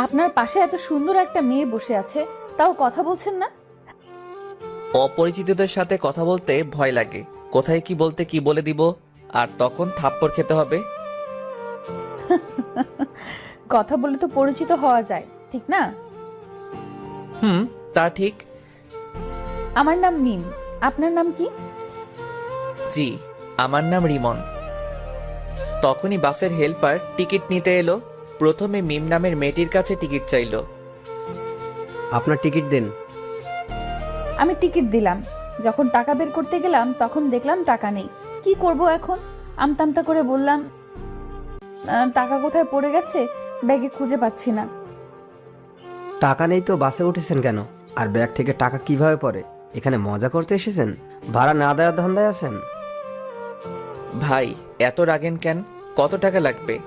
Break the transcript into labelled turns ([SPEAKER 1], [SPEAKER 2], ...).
[SPEAKER 1] আপনার পাশে এত সুন্দর একটা মেয়ে বসে আছে, তাও কথা বলছেন না?
[SPEAKER 2] অপরিচিতদের সাথে কথা বলতে ভয় লাগে। কোথায় কি বলতে কি বলে দিব, আর তখন থাপ্পড় খেতে হবে।
[SPEAKER 1] কথা বলে তো পরিচিত হওয়া যায়, ঠিক না?
[SPEAKER 2] হুম, তা ঠিক।
[SPEAKER 1] আমার নাম মিম। আপনার নাম কি?
[SPEAKER 2] জি, আমার নাম রিমন। তখনই বাসের হেল্পার টিকিট নিতে এলো। প্রথমে মিম নামের মেয়েটির কাছে টিকিট চাইলো।
[SPEAKER 3] আপনার টিকিট দিন।
[SPEAKER 1] আমি টিকিট দিলাম। যখন টাকা বের করতে গেলাম তখন দেখলাম টাকা নেই। কি করব এখন? আমতামতা করে বললাম, টাকা কোথায় পড়ে গেছে, ব্যাগে খুঁজে পাচ্ছি না।
[SPEAKER 3] টাকা নেই তো বাসে উঠেছেন কেন? আর ব্যাগ থেকে টাকা কিভাবে পড়ে? এখানে মজা করতে এসেছেন? ভাড়া না দেওয়ার ধান্দায় আছেন?
[SPEAKER 2] ভাই, এত রাগেন কেন? কত টাকা লাগবে?